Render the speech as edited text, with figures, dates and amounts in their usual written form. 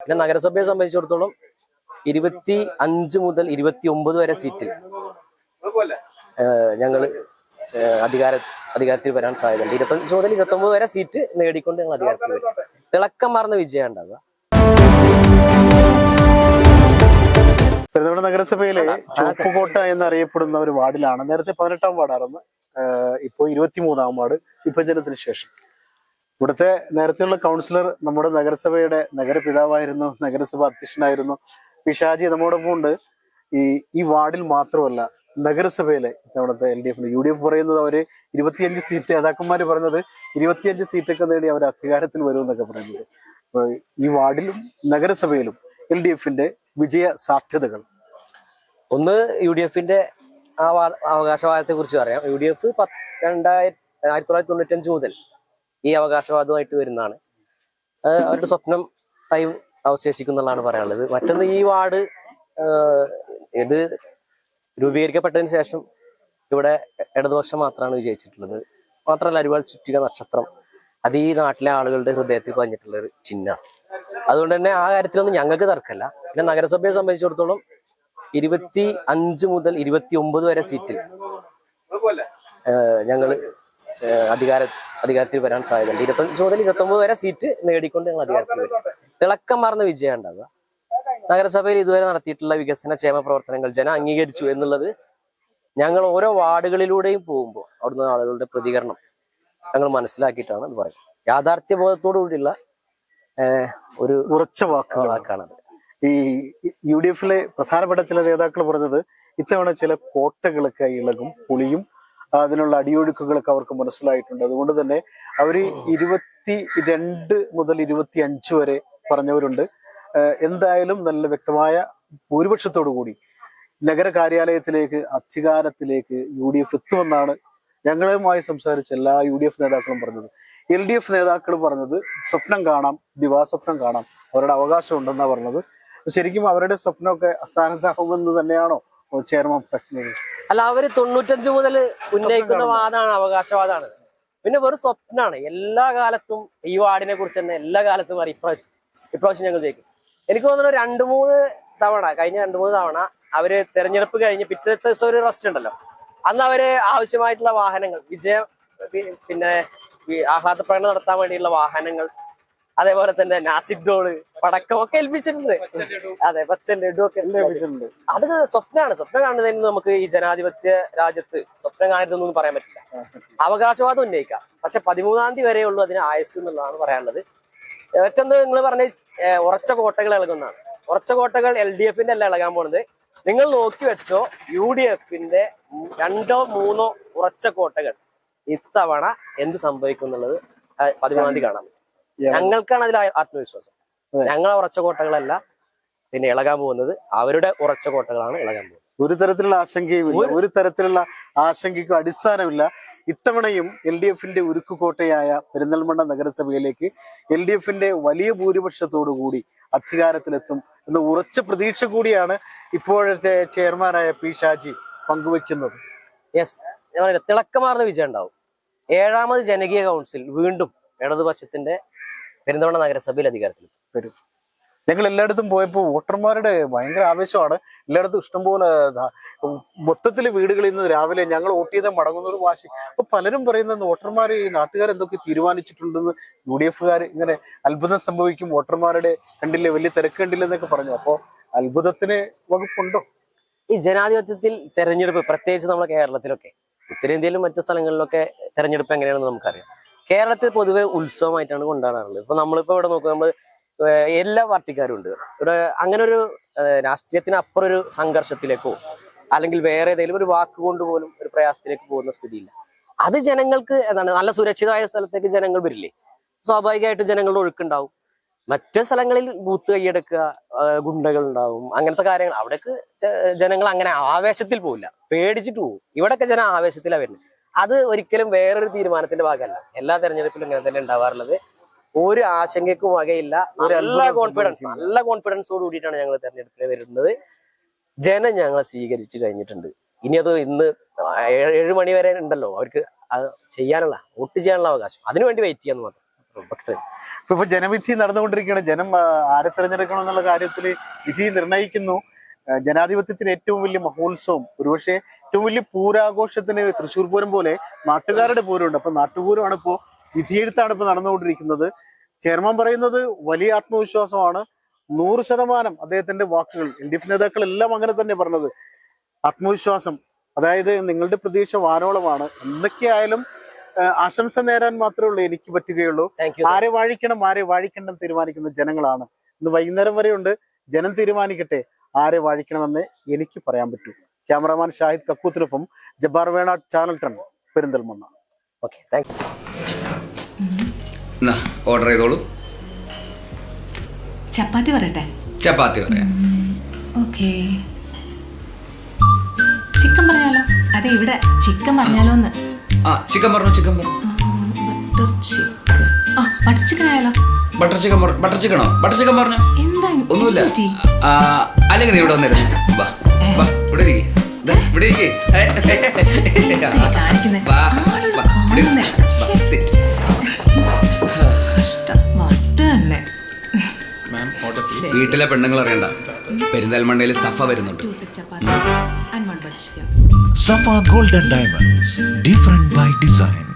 പിന്നെ നഗരസഭയെ സംബന്ധിച്ചിടത്തോളം 25 മുതൽ 29 വരെ സീറ്റിൽ ഞങ്ങൾ അധികാരത്തിൽ വരാൻ സാധ്യതയുണ്ട്. 25 മുതൽ 29 വരെ സീറ്റ് നേടിക്കൊണ്ട് ഞങ്ങൾ അധികാരത്തിൽ വരും. തിളക്കം മാറുന്ന വിജയം ഉണ്ടാവുക. പെരുന്തൽമണ്ണ നഗരസഭയിലെ ചുവപ്പുകോട്ട എന്നറിയപ്പെടുന്ന ഒരു വാർഡിലാണ്. നേരത്തെ 18ാം വാർഡായിരുന്നു, ഇപ്പോൾ 23ാം വാർഡ് വിഭജനത്തിന് ശേഷം. ഇവിടുത്തെ നേരത്തെയുള്ള കൗൺസിലർ നമ്മുടെ നഗരസഭയുടെ നഗരപിതാവായിരുന്നു, നഗരസഭ അധ്യക്ഷനായിരുന്നു പി ഷാജി നമ്മോടൊപ്പം ഉണ്ട്. ഈ വാർഡിൽ മാത്രമല്ല നഗരസഭയിലെ ഇത്തവണത്തെ LDF UDF പറയുന്നത് അവര് 25 സീറ്റ്, നേതാക്കന്മാര് പറഞ്ഞത് 25 സീറ്റൊക്കെ നേടി അവർ അധികാരത്തിൽ വരുമെന്നൊക്കെ പറയുന്നത്. ഈ വാർഡിലും നഗരസഭയിലും LDFന്റെ വിജയ സാധ്യതകൾ. ഒന്ന് UDFന്റെ അവകാശവാദത്തെ കുറിച്ച് പറയാം. UDF 1995 മുതൽ ഈ അവകാശവാദമായിട്ട് വരുന്നതാണ്. അവരുടെ സ്വപ്നം ടൈം അവശേഷിക്കുന്നുള്ളതാണ് പറയാനുള്ളത്. മറ്റൊന്ന്, ഈ വാർഡ് ഇത് രൂപീകരിക്കപ്പെട്ടതിന് ശേഷം ഇവിടെ ഇടതുപക്ഷം മാത്രമാണ് വിജയിച്ചിട്ടുള്ളത്. മാത്രമല്ല അരിവാൾ ചുറ്റിക നക്ഷത്രം അത് ഈ നാട്ടിലെ ആളുകളുടെ ഹൃദയത്തിൽ പതിഞ്ഞിട്ടുള്ള ഒരു ചിഹ്നമാണ്. അതുകൊണ്ട് തന്നെ ആ കാര്യത്തിലൊന്നും ഞങ്ങൾക്ക് തർക്കമല്ല. പിന്നെ നഗരസഭയെ സംബന്ധിച്ചിടത്തോളം 25 മുതൽ 29 വരെ സീറ്റിൽ ഞങ്ങൾ അധികാരത്തിൽ വരാൻ സാധ്യതയുണ്ട്. 25 മുതൽ 29 വരെ സീറ്റ് നേടിക്കൊണ്ട് ഞങ്ങൾ അധികാരത്തിൽ വരും. തിളക്കം മാറുന്ന വിജയം ഉണ്ടാവുക. നഗരസഭയിൽ ഇതുവരെ നടത്തിയിട്ടുള്ള വികസന ക്ഷേമ പ്രവർത്തനങ്ങൾ ജനം അംഗീകരിച്ചു എന്നുള്ളത് ഞങ്ങൾ ഓരോ വാർഡുകളിലൂടെയും പോകുമ്പോൾ അവിടുന്ന് ആളുകളുടെ പ്രതികരണം ഞങ്ങൾ മനസ്സിലാക്കിയിട്ടാണ് അത് പറയുന്നത്. യാഥാർത്ഥ്യ ബോധത്തോടു കൂടിയുള്ള ഒരു ഉറച്ച വാക്കാണത്. ഈ UDFലെ പ്രധാനപ്പെട്ട ചില നേതാക്കൾ പറഞ്ഞത് ഇത്തവണ ചില കോട്ടകളൊക്കെ ഇളകും, പുളിയും, അതിനുള്ള അടിയൊഴുക്കുകളൊക്കെ അവർക്ക് മനസ്സിലായിട്ടുണ്ട്. അതുകൊണ്ട് തന്നെ അവര് 22 മുതൽ 25 വരെ പറഞ്ഞവരുണ്ട്. എന്തായാലും നല്ല വ്യക്തമായ ഭൂരിപക്ഷത്തോടു കൂടി നഗര കാര്യാലയത്തിലേക്ക് അധികാരത്തിലേക്ക് UDF എത്തുമെന്നാണ് ഞങ്ങളുമായി സംസാരിച്ച എല്ലാ UDF നേതാക്കളും പറഞ്ഞത്. LDF നേതാക്കൾ പറഞ്ഞത് സ്വപ്നം കാണാം, ദിവാസ്വപ്നം കാണാം, അവരുടെ അവകാശം ഉണ്ടെന്നാണ് പറഞ്ഞത്. ശരിക്കും അവരുടെ സ്വപ്നമൊക്കെ അസ്ഥാനത്താകുമെന്ന് തന്നെയാണോ ചെയർമാൻ പറഞ്ഞത്? അല്ല, അവര് 95 മുതൽ ഉന്നയിക്കുന്ന വാദമാണ്, അവകാശവാദമാണ്. പിന്നെ വെറും സ്വപ്നമാണ്. എല്ലാ കാലത്തും ഈ വാർഡിനെ കുറിച്ച് തന്നെ എല്ലാ കാലത്തും ഇപ്രാവശ്യം ഞങ്ങൾ ജയിക്കും. എനിക്ക് തോന്നുന്നു 2-3 തവണ, കഴിഞ്ഞ 2-3 തവണ അവര് തെരഞ്ഞെടുപ്പ് കഴിഞ്ഞ് പിറ്റത്തെ ദിവസം ഒരു റെസ്റ്റ് ഉണ്ടല്ലോ, അന്ന് അവര് ആവശ്യമായിട്ടുള്ള വാഹനങ്ങൾ, പിന്നെ ആഹ്ലാദ പ്രകടനം നടത്താൻ വേണ്ടിയുള്ള വാഹനങ്ങൾ, അതേപോലെ തന്നെ നാസിക് ഡോള്, പടക്കം ഒക്കെ ഏൽപ്പിച്ചിട്ടുണ്ട്. അതെ, പച്ച ലഡു ഒക്കെ ഏൽപ്പിച്ചിട്ടുണ്ട്. അത് സ്വപ്നമാണ്. സ്വപ്നം കാണുന്നതിന് നമുക്ക് ഈ ജനാധിപത്യ രാജ്യത്ത് സ്വപ്നം കാണരുതെന്നൊന്നും പറയാൻ പറ്റില്ല. അവകാശവാദം ഉന്നയിക്കാം, പക്ഷെ 13ാം തീയതി വരെ ഉള്ളൂ അതിന് ആയുസ് എന്നുള്ളതാണ് പറയാനുള്ളത്. മറ്റൊന്ന്, നിങ്ങൾ പറഞ്ഞ ഉറച്ച കോട്ടകൾ ഇളകുന്നതാണ്. ഉറച്ച കോട്ടകൾ LDFന്റെ അല്ല ഇളകാൻ പോകുന്നത്. നിങ്ങൾ നോക്കി വെച്ചോ, UDFന്റെ 2-3 ഉറച്ച കോട്ടകൾ ഇത്തവണ എന്ത് സംഭവിക്കും എന്നുള്ളത് 13ാം തീയതി കാണാം. ഞങ്ങൾക്കാണ് അതിൽ ആത്മവിശ്വാസം. ഞങ്ങൾ ഉറച്ച കോട്ടകളല്ല പിന്നെ ഇളകാൻ പോകുന്നത്, അവരുടെ ഉറച്ച കോട്ടകളാണ് ഇളകാൻ പോകുന്നത്. ഒരു തരത്തിലുള്ള ആശങ്കയുമില്ല, ഒരു തരത്തിലുള്ള ആശങ്കയ്ക്കും അടിസ്ഥാനമില്ല. ഇത്തവണയും LDFന്റെ ഉരുക്കുകോട്ടയായ പെരിന്തൽമണ്ണ നഗരസഭയിലേക്ക് LDFന്റെ വലിയ ഭൂരിപക്ഷത്തോടു കൂടി അധികാരത്തിലെത്തും എന്ന ഉറച്ച പ്രതീക്ഷ കൂടിയാണ് ഇപ്പോഴത്തെ ചെയർമാനായ പി ഷാജി പങ്കുവെക്കുന്നത്. യെസ്, ഞാൻ പറയുന്നത് തിളക്കമാർന്ന വിജയം ഉണ്ടാവും. 7ാമത് ജനകീയ കൗൺസിൽ വീണ്ടും ഇടതുപക്ഷത്തിന്റെ പെരിന്തൽമണ്ണ നഗരസഭയിൽ അധികാരത്തിൽ വരും. ഞങ്ങൾ എല്ലായിടത്തും പോയപ്പോൾ വോട്ടർമാരുടെ ഭയങ്കര ആവേശമാണ്. എല്ലായിടത്തും ഇഷ്ടംപോലെ മൊത്തത്തിൽ വീടുകളിൽ നിന്ന് രാവിലെ ഞങ്ങൾ വോട്ട് ചെയ്ത് മടങ്ങുന്നൊരു വാശി. അപ്പൊ പലരും പറയുന്നത് വോട്ടർമാർ, ഈ നാട്ടുകാർ എന്തൊക്കെ തീരുമാനിച്ചിട്ടുണ്ടെന്ന്, UDFകാർ ഇങ്ങനെ അത്ഭുതം സംഭവിക്കും, വോട്ടർമാരുടെ കണ്ടില്ലേ, വലിയ തിരക്ക് കണ്ടില്ലെന്നൊക്കെ പറഞ്ഞു. അപ്പോ അത്ഭുതത്തിന് വകുപ്പുണ്ടോ? ഈ ജനാധിപത്യത്തിൽ തെരഞ്ഞെടുപ്പ്, പ്രത്യേകിച്ച് നമ്മുടെ കേരളത്തിലൊക്കെ, ഉത്തരേന്ത്യയിലും മറ്റു സ്ഥലങ്ങളിലൊക്കെ തെരഞ്ഞെടുപ്പ് എങ്ങനെയാണെന്ന് നമുക്കറിയാം. കേരളത്തിൽ പൊതുവെ ഉത്സവമായിട്ടാണ് കൊണ്ടാടാറുള്ളത്. ഇപ്പൊ നമ്മളിപ്പോ ഇവിടെ നോക്കുക, നമ്മൾ എല്ലാ പാർട്ടിക്കാരും ഉണ്ട് ഇവിടെ. അങ്ങനെ ഒരു രാഷ്ട്രീയത്തിനപ്പുറം ഒരു സംഘർഷത്തിലേക്കോ അല്ലെങ്കിൽ വേറെ ഏതെങ്കിലും ഒരു വാക്കുകൊണ്ട് പോലും ഒരു പ്രയാസത്തിലേക്ക് പോകുന്ന സ്ഥിതിയില്ല. അത് ജനങ്ങൾക്ക് എന്താണ്, നല്ല സുരക്ഷിതമായ സ്ഥലത്തേക്ക് ജനങ്ങൾ വരില്ലേ, സ്വാഭാവികമായിട്ട് ജനങ്ങളുടെ ഒഴുക്കുണ്ടാവും. മറ്റു സ്ഥലങ്ങളിൽ ബൂത്ത് കൈയെടുക്കുക, ഗുണ്ടകൾ ഉണ്ടാവും, അങ്ങനത്തെ കാര്യങ്ങൾ. അവിടേക്ക് ജനങ്ങൾ അങ്ങനെ ആവേശത്തിൽ പോവില്ല, പേടിച്ചിട്ട് പോകും. ഇവിടെയൊക്കെ ജനം ആവേശത്തിലാണ് വരുന്നത്. അത് ഒരിക്കലും വേറൊരു തീരുമാനത്തിന്റെ ഭാഗമല്ല. എല്ലാ തെരഞ്ഞെടുപ്പിലും ഇങ്ങനെ തന്നെ ഉണ്ടാവാറുള്ളത്. ഒരു ആശങ്കയ്ക്കും വകയില്ല. നല്ല കോൺഫിഡൻസോട് കൂടിയിട്ടാണ് ഞങ്ങൾ തെരഞ്ഞെടുപ്പിൽ വരുന്നത്. ജനം ഞങ്ങളെ സ്വീകരിച്ചു കഴിഞ്ഞിട്ടുണ്ട്. ഇനി അത് ഇന്ന് 7 മണി വരെ ഉണ്ടല്ലോ അവർക്ക് അത് ചെയ്യാനുള്ള, വോട്ട് ചെയ്യാനുള്ള അവകാശം. അതിനുവേണ്ടി വെയിറ്റ് ചെയ്യാന്ന് മാത്രം. ഇപ്പൊ ജനവിധി നടന്നുകൊണ്ടിരിക്കുകയാണ്. ജനം ആരെ തിരഞ്ഞെടുക്കണം എന്നുള്ള കാര്യത്തിൽ വിധി നിർണ്ണയിക്കുന്നു. ജനാധിപത്യത്തിന് ഏറ്റവും വലിയ മഹോത്സവം, ഒരുപക്ഷെ ഏറ്റവും വലിയ പൂരാഘോഷത്തിന് തൃശ്ശൂർ പൂരം പോലെ നാട്ടുകാരുടെ പൂരമുണ്ട്. അപ്പൊ നാട്ടുപൂരമാണ് ഇപ്പോ, വിധിയെഴുത്താണ് ഇപ്പൊ നടന്നുകൊണ്ടിരിക്കുന്നത്. ചെയർമാൻ പറയുന്നത് വലിയ ആത്മവിശ്വാസമാണ്. 100% അദ്ദേഹത്തിന്റെ വാക്കുകൾ, LDF നേതാക്കളെല്ലാം അങ്ങനെ തന്നെ പറഞ്ഞത്. ആത്മവിശ്വാസം, അതായത് നിങ്ങളുടെ പ്രതീക്ഷ വാനോളമാണ്. എന്തൊക്കെയായാലും ആശംസ നേരാൻ മാത്രമേ ഉള്ളൂ എനിക്ക് പറ്റുകയുള്ളൂ. ആരെ വാഴിക്കണം ആരെ വാഴിക്കണം തീരുമാനിക്കുന്ന ജനങ്ങളാണ്. ഇന്ന് വൈകുന്നേരം വരെയുണ്ട്. ജനം തീരുമാനിക്കട്ടെ ആരെ വാഴിക്കണമെന്ന് എനിക്ക് പറയാൻ പറ്റൂ. ക്യാമറാമാൻ ഷാഹിദ് കക്കൂത്തിനൊപ്പം Jabbar Venad, channel 10, Perinthalmanna. Okay, thank you. Order ചെയ്തോളൂ. ചപ്പാത്തി പറയട്ടെ? ചപ്പാത്തി പറയാം. ഓക്കെ. ചിക്കൻ പറയാലോ? അതെ, ഇവിടെ ചിക്കൻ പറഞ്ഞാലോ എന്ന്. ചിക്കൻ പറഞ്ഞു, ചിക്കൻ പറഞ്ഞു. Butter chicken. ബട്ടർ ചിക്കൻ ആയാലോ? ബട്ടർ ചിക്കൻ, ബട്ടർ ചിക്കനോ? ബട്ടർ ചിക്കൻ പറഞ്ഞു. എന്താ? ഒന്നുമില്ല. അല്ലെങ്കിൽ നീ ഇവിടെ വന്നിരുന്നു. വാ വാ, ഇവിടെ ഇരിക്കേ, ഇവിടെ ഇരിക്കേ. വീട്ടിലെ പെണ്ണുങ്ങൾ അറിയണ്ട, പെരിന്തൽമണ്ണയിൽ സഫ വരുന്നുണ്ട്. Safa Gold and Diamonds, different by design.